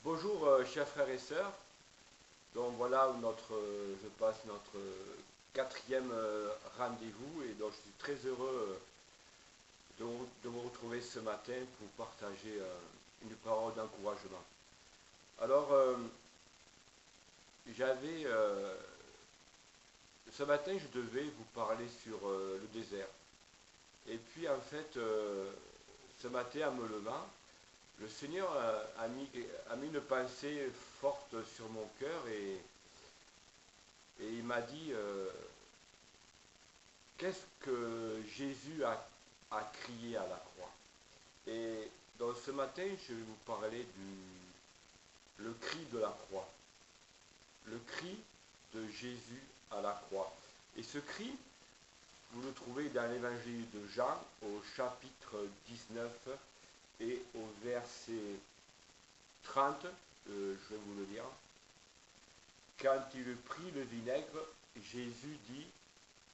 Bonjour chers frères et sœurs, donc voilà je passe notre quatrième rendez-vous et donc je suis très heureux de vous retrouver ce matin pour partager une parole d'encouragement. Alors j'avais ce matin je devais vous parler sur le désert et puis en fait ce matin en me levant, le Seigneur a mis une pensée forte sur mon cœur et il m'a dit qu'est-ce que Jésus a crié à la croix. Et donc ce matin, je vais vous parler le cri de la croix. Le cri de Jésus à la croix. Et ce cri, vous le trouvez dans l'évangile de Jean au chapitre 19 et au verset 30, je vais vous le dire. Quand il prit le vinaigre, Jésus dit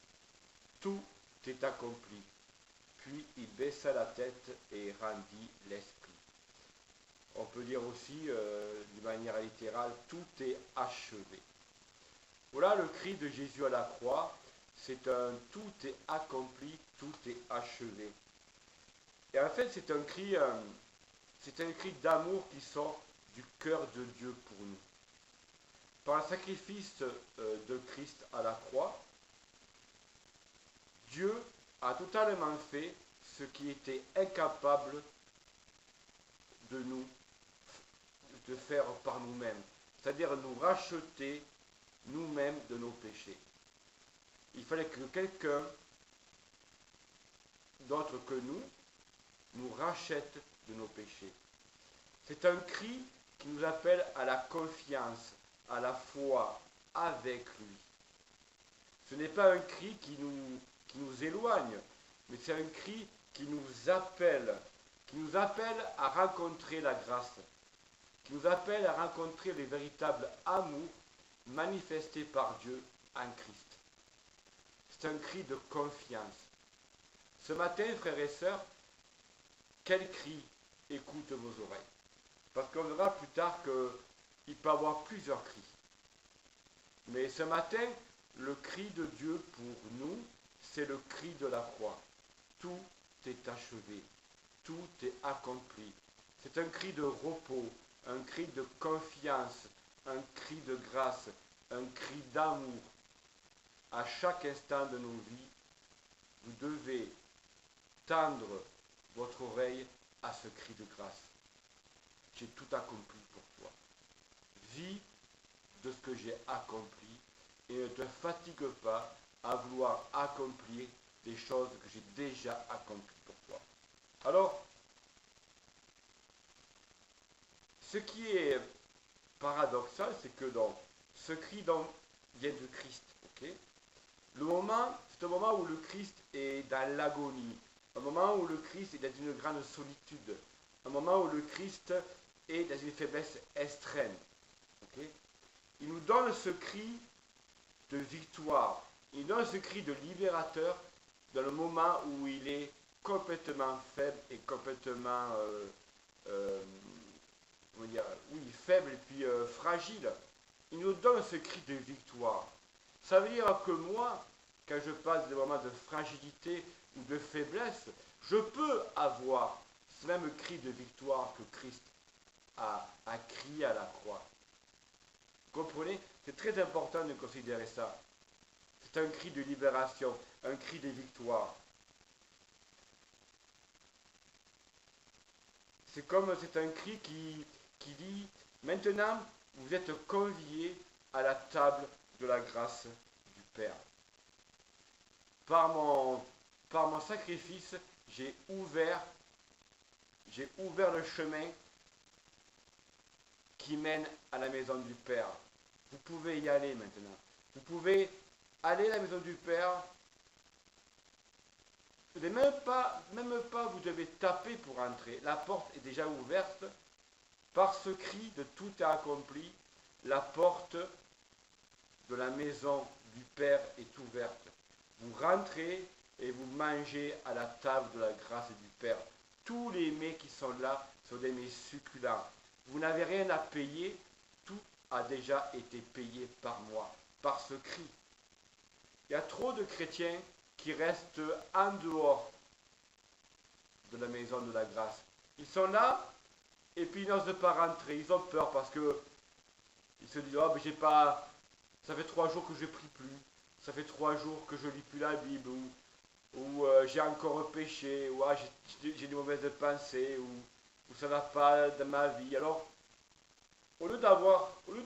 « Tout est accompli ». Puis il baissa la tête et rendit l'esprit. On peut dire aussi, de manière littérale, « Tout est achevé ». Voilà le cri de Jésus à la croix. C'est un « Tout est accompli, tout est achevé ». Et en fait, c'est un cri d'amour qui sort du cœur de Dieu pour nous. Par le sacrifice de Christ à la croix, Dieu a totalement fait ce qui était incapable de faire par nous-mêmes, c'est-à-dire nous racheter nous-mêmes de nos péchés. Il fallait que quelqu'un d'autre que nous rachète de nos péchés. C'est un cri qui nous appelle à la confiance, à la foi avec lui. Ce n'est pas un cri qui nous éloigne, mais c'est un cri qui nous appelle à rencontrer la grâce, qui nous appelle à rencontrer le véritable amour manifesté par Dieu en Christ. C'est un cri de confiance. Ce matin, frères et sœurs, quel cri écoute vos oreilles? Parce qu'on verra plus tard qu'il peut y avoir plusieurs cris. Mais ce matin, le cri de Dieu pour nous, c'est le cri de la croix. Tout est achevé, tout est accompli. C'est un cri de repos, un cri de confiance, un cri de grâce, un cri d'amour. À chaque instant de nos vies, vous devez tendre votre oreille à ce cri de grâce. J'ai tout accompli pour toi. Vis de ce que j'ai accompli et ne te fatigue pas à vouloir accomplir des choses que j'ai déjà accomplies pour toi. Alors, ce qui est paradoxal, c'est que donc, ce cri vient de Christ. Okay? C'est un moment où le Christ est dans l'agonie, un moment où le Christ est dans une grande solitude, un moment où le Christ est dans une faiblesse extrême. Okay? Il nous donne ce cri de victoire, il donne ce cri de libérateur dans le moment où il est complètement faible et complètement faible et puis fragile. Il nous donne ce cri de victoire. Ça veut dire que moi, quand je passe des moments de fragilité ou de faiblesse, je peux avoir ce même cri de victoire que Christ a crié à la croix. Vous comprenez? C'est très important de considérer ça. C'est un cri de libération, un cri de victoire. C'est un cri qui dit, maintenant, vous êtes conviés à la table de la grâce du Père. Par mon sacrifice, j'ai ouvert le chemin qui mène à la maison du Père. Vous pouvez y aller maintenant. Vous pouvez aller à la maison du Père. Même pas, vous devez taper pour entrer. La porte est déjà ouverte. Par ce cri de tout est accompli, la porte de la maison du Père est ouverte. Vous rentrez et vous mangez à la table de la grâce du Père. Tous les mets qui sont là sont des mets succulents. vous n'avez rien à payer, tout a déjà été payé par moi, par ce cri. Il y a trop de chrétiens qui restent en dehors de la maison de la grâce. Ils sont là, et puis ils n'osent pas rentrer. Ils ont peur parce que ils se disent, oh, mais j'ai pas, ça fait 3 jours que je ne prie plus, ça fait 3 jours que je lis plus la Bible, ou j'ai encore péché, ou ah, j'ai des mauvaises pensées, ou ça ne va pas dans ma vie. Alors, au lieu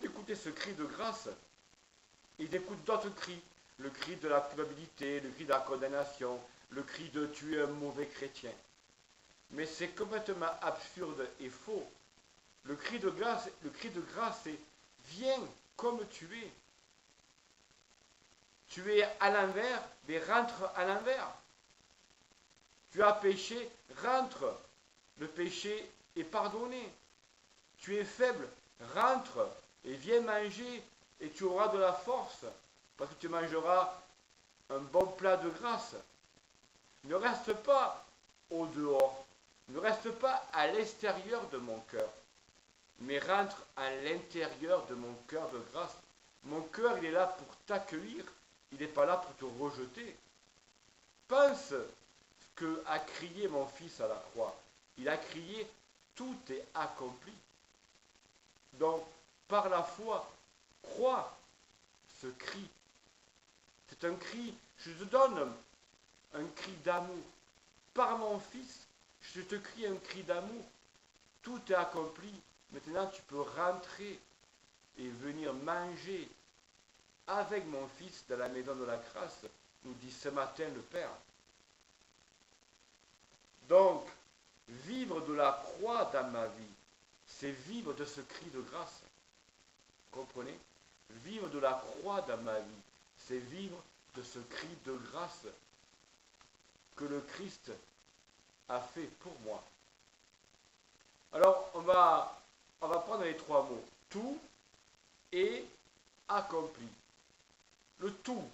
d'écouter ce cri de grâce, ils écoutent d'autres cris. Le cri de la culpabilité, le cri de la condamnation, le cri de tu es un mauvais chrétien. Mais c'est complètement absurde et faux. Le cri de grâce, c'est viens comme tu es. Tu es à l'envers, mais rentre à l'envers. Tu as péché, rentre. Le péché est pardonné. Tu es faible, rentre et viens manger et tu auras de la force parce que tu mangeras un bon plat de grâce. Ne reste pas au dehors, ne reste pas à l'extérieur de mon cœur, mais rentre à l'intérieur de mon cœur de grâce. Mon cœur, il est là pour t'accueillir, il n'est pas là pour te rejeter. Pense ce que a crié mon fils à la croix. Il a crié, tout est accompli. Donc, par la foi, crois ce cri. C'est un cri, je te donne un cri d'amour. Par mon fils, je te crie un cri d'amour. Tout est accompli. Maintenant, tu peux rentrer et venir manger avec mon fils dans la maison de la grâce, nous dit ce matin le Père. Donc, vivre de la croix dans ma vie, c'est vivre de ce cri de grâce. Vous comprenez? Vivre de la croix dans ma vie, c'est vivre de ce cri de grâce que le Christ a fait pour moi. Alors, on va prendre les 3 mots. Tout est accompli. Le tout.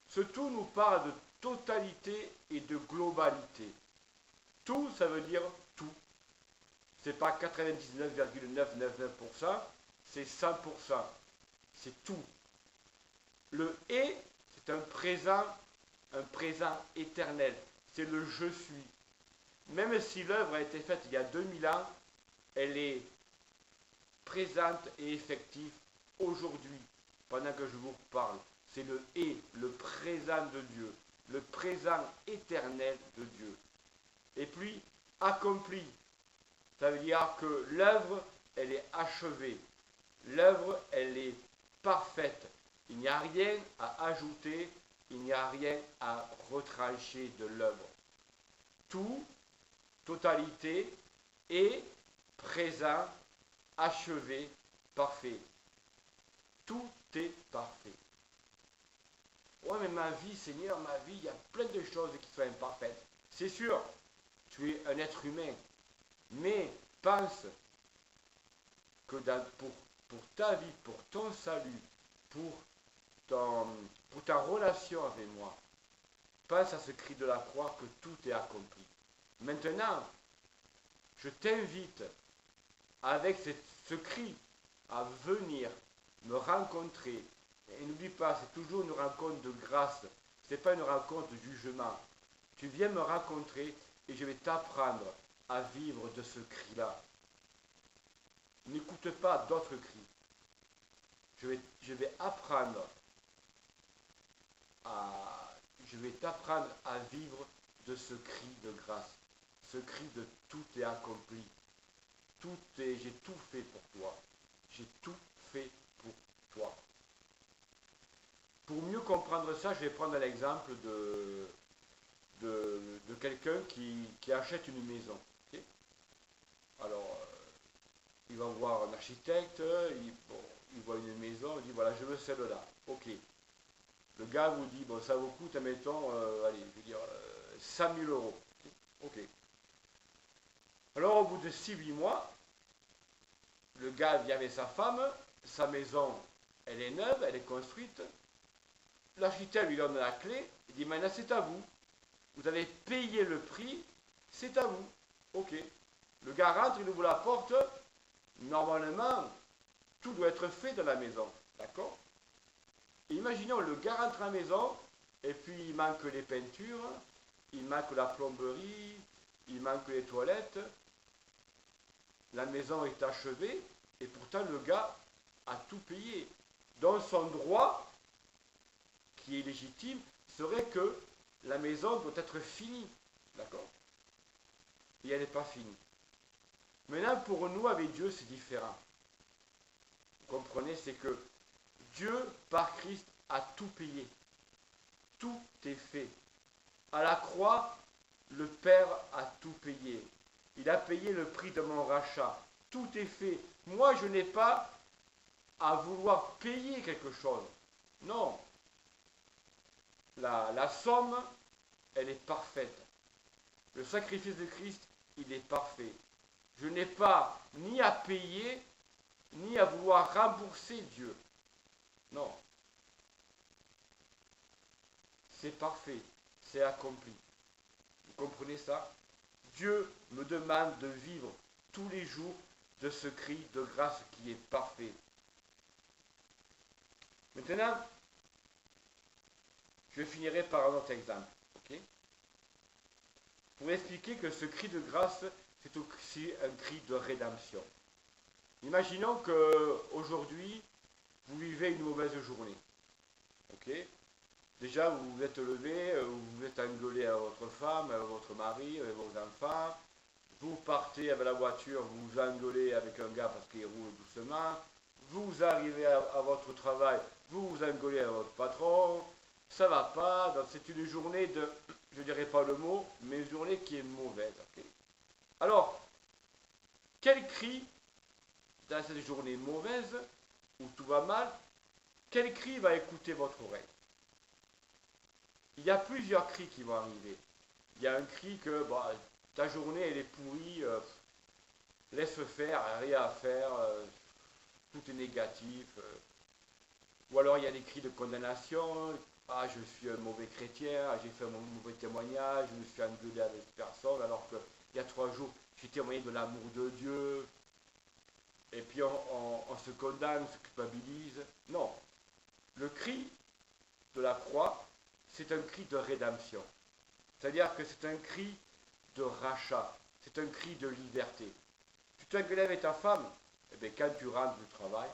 Ce tout nous parle de totalité et de globalité. Tout, ça veut dire tout. Ce n'est pas 99,999%, c'est 100%. C'est tout. Le « et », c'est un présent éternel. C'est le « je suis ». Même si l'œuvre a été faite il y a 2000 ans, elle est présente et effective aujourd'hui, pendant que je vous parle. C'est le « et », le présent de Dieu, le présent éternel de Dieu. Et puis, accompli, ça veut dire que l'œuvre, elle est achevée. L'œuvre, elle est parfaite. Il n'y a rien à ajouter, il n'y a rien à retrancher de l'œuvre. Tout, totalité, est présent, achevé, parfait. Tout est parfait. Ouais, mais ma vie, Seigneur, ma vie, il y a plein de choses qui sont imparfaites. C'est sûr, tu es un être humain, mais pense que pour ta vie, pour ton salut, pour ta relation avec moi, pense à ce cri de la croix que tout est accompli. Maintenant, je t'invite avec ce cri à venir me rencontrer. Et n'oublie pas, c'est toujours une rencontre de grâce, ce n'est pas une rencontre de jugement. Tu viens me rencontrer et je vais t'apprendre à vivre de ce cri-là. N'écoute pas d'autres cris. Je vais t'apprendre à vivre de ce cri de grâce. Ce cri de tout est accompli. J'ai tout fait pour toi. J'ai tout fait pour toi. Pour mieux comprendre ça, je vais prendre l'exemple de quelqu'un qui achète une maison. Okay? Alors, il va voir un architecte, il voit une maison, il dit voilà, je veux celle-là. Ok. Le gars vous dit, bon, ça vous coûte, admettons, allez, je veux dire, 100 000 euros. Ok. Alors, au bout de 6-8 mois, le gars vient avec sa femme, sa maison, elle est neuve, elle est construite. L'architecte lui donne la clé, il dit maintenant c'est à vous. Vous avez payé le prix, c'est à vous. Ok. Le gars rentre, il ouvre la porte, normalement, tout doit être fait dans la maison. D'accord? Imaginons, le gars rentre à la maison, et puis il manque les peintures, il manque la plomberie, il manque les toilettes. La maison est achevée, et pourtant le gars a tout payé. Donc son droit, qui est légitime, serait que la maison doit être finie. D'accord? Et elle n'est pas finie. Maintenant, pour nous, avec Dieu, c'est différent. Vous comprenez, c'est que Dieu, par Christ, a tout payé. Tout est fait. À la croix, le Père a tout payé. Il a payé le prix de mon rachat. Tout est fait. Moi, je n'ai pas à vouloir payer quelque chose. Non. La somme, elle est parfaite. Le sacrifice de Christ, il est parfait. Je n'ai pas ni à payer, ni à vouloir rembourser Dieu. Non. C'est parfait. C'est accompli. Vous comprenez ça? Dieu me demande de vivre tous les jours de ce cri de grâce qui est parfait. Maintenant, je finirai par un autre exemple. Okay? Pour expliquer que ce cri de grâce, c'est aussi un cri de rédemption. Imaginons qu'aujourd'hui, vous vivez une mauvaise journée. Okay? Déjà, vous vous êtes levé, vous vous êtes engueulé à votre femme, à votre mari, à vos enfants. Vous partez avec la voiture, vous vous engueulez avec un gars parce qu'il roule doucement. Vous arrivez à votre travail, vous vous engueulez à votre patron. Ça va pas, donc c'est une journée de, je ne dirais pas le mot, mais une journée qui est mauvaise. Okay? Alors, quel cri, dans cette journée mauvaise, où tout va mal, quel cri va écouter votre oreille? Il y a plusieurs cris qui vont arriver. Il y a un cri que ta journée elle est pourrie, laisse faire, rien à faire, tout est négatif. Ou alors il y a des cris de condamnation, ah je suis un mauvais chrétien, j'ai fait un mauvais témoignage, je me suis engueulé avec cette personne alors qu'il y a 3 jours j'ai témoigné de l'amour de Dieu. Et puis on se condamne, on se culpabilise. Non. Le cri de la croix, c'est un cri de rédemption. C'est-à-dire que c'est un cri de rachat. C'est un cri de liberté. Tu t'engueules avec ta femme, et bien quand tu rentres du travail,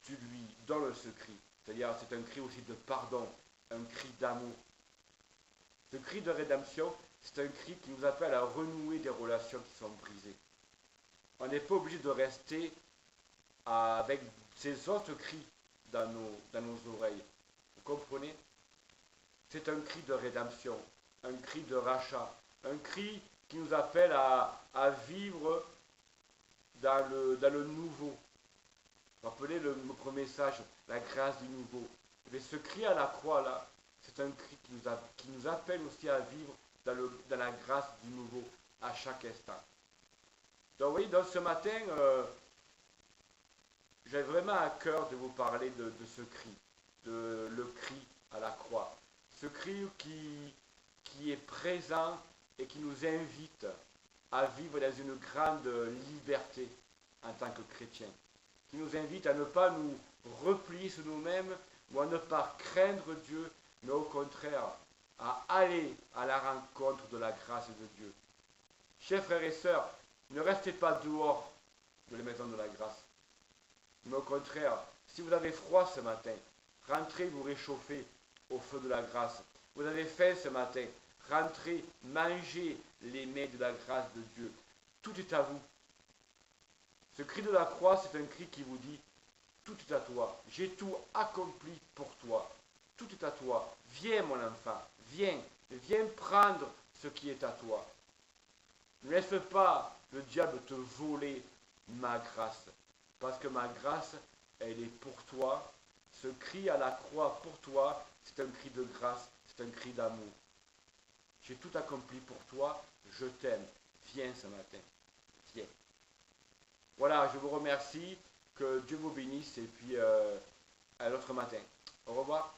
tu lui donnes ce cri. C'est-à-dire c'est un cri aussi de pardon, un cri d'amour. Ce cri de rédemption, c'est un cri qui nous appelle à renouer des relations qui sont brisées. On n'est pas obligé de rester avec ces autres cris dans nos oreilles. Vous comprenez? C'est un cri de rédemption, un cri de rachat, un cri qui nous appelle à vivre dans le nouveau. Vous rappelez le premier message, la grâce du nouveau. Mais ce cri à la croix là, c'est un cri qui nous appelle aussi à vivre dans la grâce du nouveau à chaque instant. Donc oui, donc ce matin, j'ai vraiment à cœur de vous parler de ce cri, le cri à la croix. Ce cri qui est présent et qui nous invite à vivre dans une grande liberté en tant que chrétiens. Qui nous invite à ne pas nous replier sur nous-mêmes ou à ne pas craindre Dieu, mais au contraire, à aller à la rencontre de la grâce de Dieu. Chers frères et sœurs, ne restez pas dehors de la maison de la grâce. Mais au contraire, si vous avez froid ce matin, rentrez vous réchauffer au feu de la grâce. Vous avez faim ce matin, rentrez, mangez les mets de la grâce de Dieu. Tout est à vous. Ce cri de la croix, c'est un cri qui vous dit, tout est à toi, j'ai tout accompli pour toi. Tout est à toi. Viens mon enfant, viens prendre ce qui est à toi. Ne laisse pas le diable te voler ma grâce, parce que ma grâce, elle est pour toi. Ce cri à la croix pour toi, c'est un cri de grâce, c'est un cri d'amour. J'ai tout accompli pour toi, je t'aime. Viens ce matin, viens. Voilà, je vous remercie, que Dieu vous bénisse et puis à l'autre matin. Au revoir.